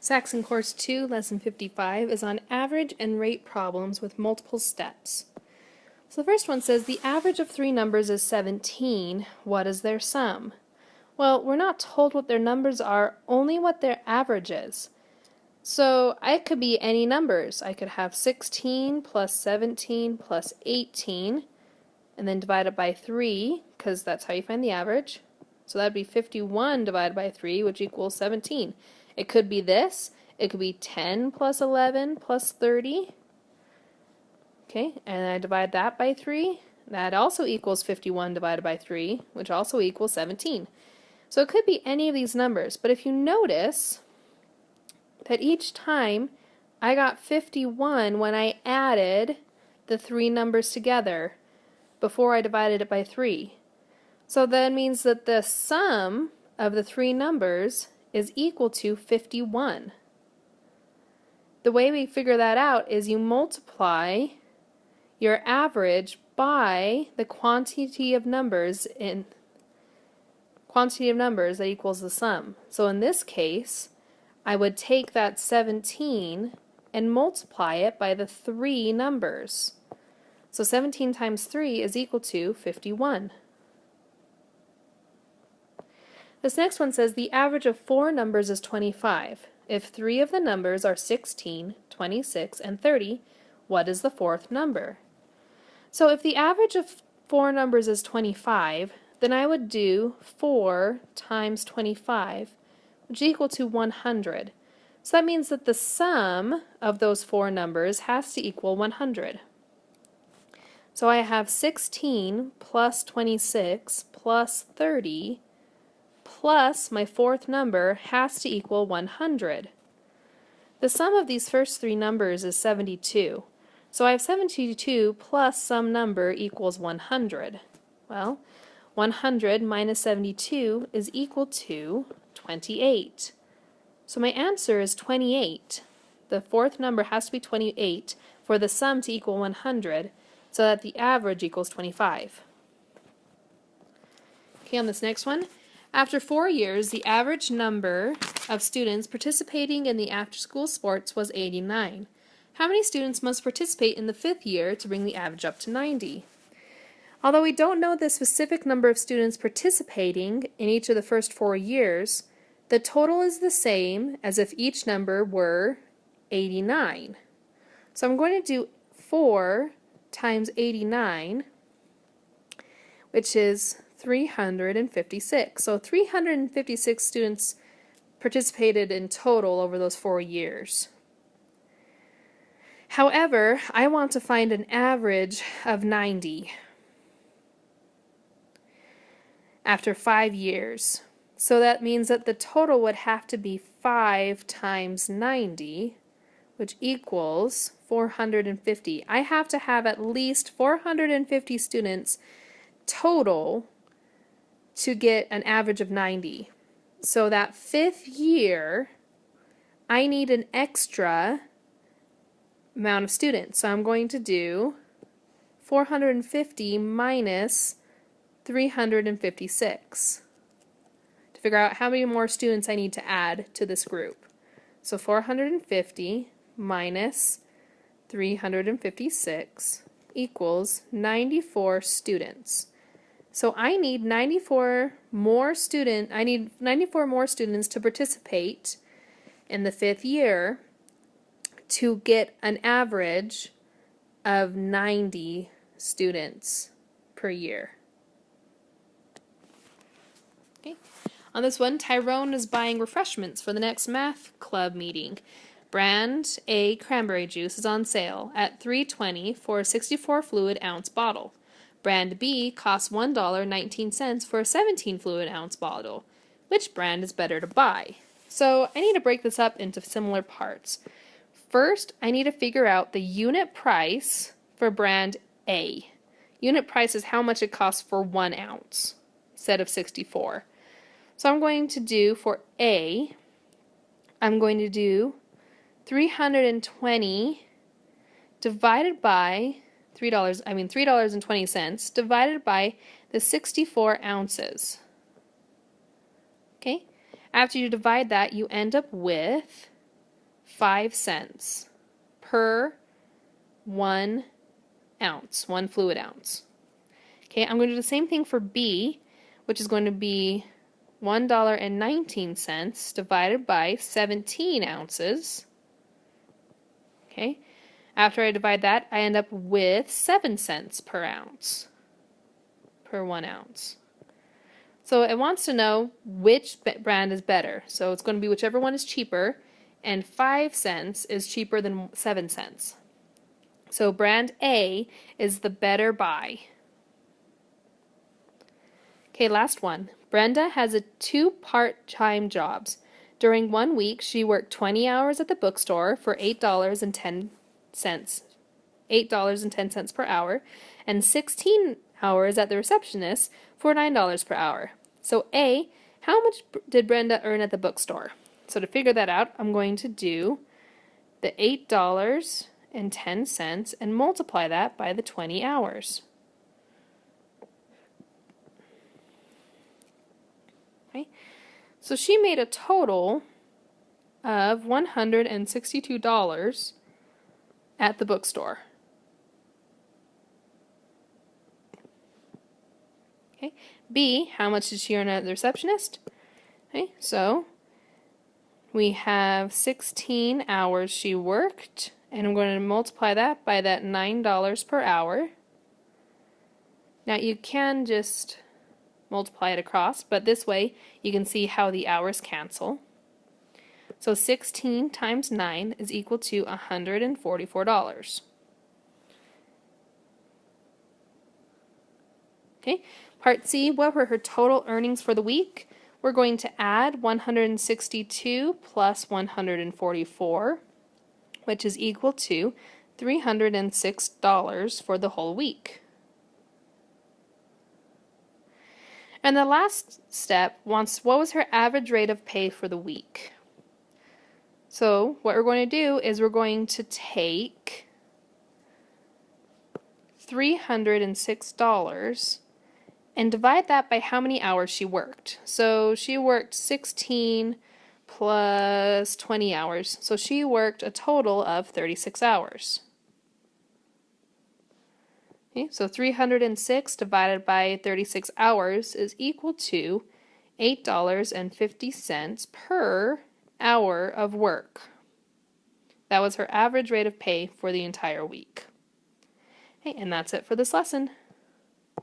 Saxon Course 2, Lesson 55 is on average and rate problems with multiple steps. So the first one says the average of three numbers is 17. What is their sum? Well, we're not told what their numbers are, only what their average is. So it could be any numbers. I could have 16 plus 17 plus 18 and then divide it by 3 because that's how you find the average. So that would be 51 divided by 3, which equals 17. It could be this. It could be 10 plus 11 plus 30. Okay, and I divide that by 3. That also equals 51 divided by 3, which also equals 17. So it could be any of these numbers, but if you notice that each time I got 51 when I added the three numbers together before I divided it by 3. So that means that the sum of the three numbers is equal to 51. The way we figure that out is you multiply your average by the quantity of numbers that equals the sum. So in this case, I would take that 17 and multiply it by the three numbers. So 17 times 3 is equal to 51. This next one says the average of four numbers is 25. If three of the numbers are 16, 26, and 30, what is the fourth number? So if the average of four numbers is 25, then I would do 4 times 25, which is equal to 100. So that means that the sum of those four numbers has to equal 100. So I have 16 plus 26 plus 30 plus my fourth number has to equal 100. The sum of these first three numbers is 72. So I have 72 plus some number equals 100. Well, 100 minus 72 is equal to 28. So my answer is 28. The fourth number has to be 28 for the sum to equal 100 so that the average equals 25. Okay, on this next one, after 4 years, the average number of students participating in the after-school sports was 89. How many students must participate in the fifth year to bring the average up to 90? Although we don't know the specific number of students participating in each of the first 4 years, the total is the same as if each number were 89. So I'm going to do 4 times 89, which is 356. So 356 students participated in total over those 4 years. However, I want to find an average of 90 after 5 years. So that means that the total would have to be 5 times 90, which equals 450. I have to have at least 450 students total to get an average of 90. So that fifth year, I need an extra amount of students. So I'm going to do 450 minus 356 to figure out how many more students I need to add to this group. So 450 minus 356 equals 94 students. So I need 94 more students to participate in the fifth year to get an average of 90 students per year. Okay. On this one, Tyrone is buying refreshments for the next math club meeting. Brand A cranberry juice is on sale at $3.20 for a 64 fluid ounce bottle. Brand B costs $1.19 for a 17 fluid ounce bottle. Which brand is better to buy? So I need to break this up into similar parts. First, I need to figure out the unit price for brand A. Unit price is how much it costs for 1 ounce instead of 64. So I'm going to do for A, I'm going to do 320 divided by $3.20 divided by the 64 ounces. Okay? After you divide that, you end up with 5 cents per 1 ounce, 1 fluid ounce. Okay, I'm going to do the same thing for B, which is going to be $1.19 divided by 17 ounces. Okay, after I divide that, I end up with 7 cents per ounce, per 1 ounce. So it wants to know which brand is better. So it's going to be whichever one is cheaper, and 5 cents is cheaper than 7 cents. So brand A is the better buy. Okay, last one. Brenda has 2 part-time jobs. During 1 week, she worked 20 hours at the bookstore for $8.10, $8.10 per hour, and 16 hours at the receptionist for $9 per hour. So A, how much did Brenda earn at the bookstore? So to figure that out, I'm going to do the $8.10 and multiply that by the 20 hours. Okay, so she made a total of $162 at the bookstore. Okay, B, how much did she earn at the receptionist? Okay, so we have 16 hours she worked, and I'm going to multiply that by that $9 per hour. Now you can just multiply it across, but this way you can see how the hours cancel. So 16 times 9 is equal to $144. Okay, part C, what were her total earnings for the week? We're going to add 162 plus 144, which is equal to $306 for the whole week. And the last step wants what was her average rate of pay for the week. So what we're going to do is we're going to take $306 and divide that by how many hours she worked. So she worked 16 plus 20 hours. So she worked a total of 36 hours. Okay, so 306 divided by 36 hours is equal to $8.50 per hour of work. That was her average rate of pay for the entire week. Okay, and that's it for this lesson.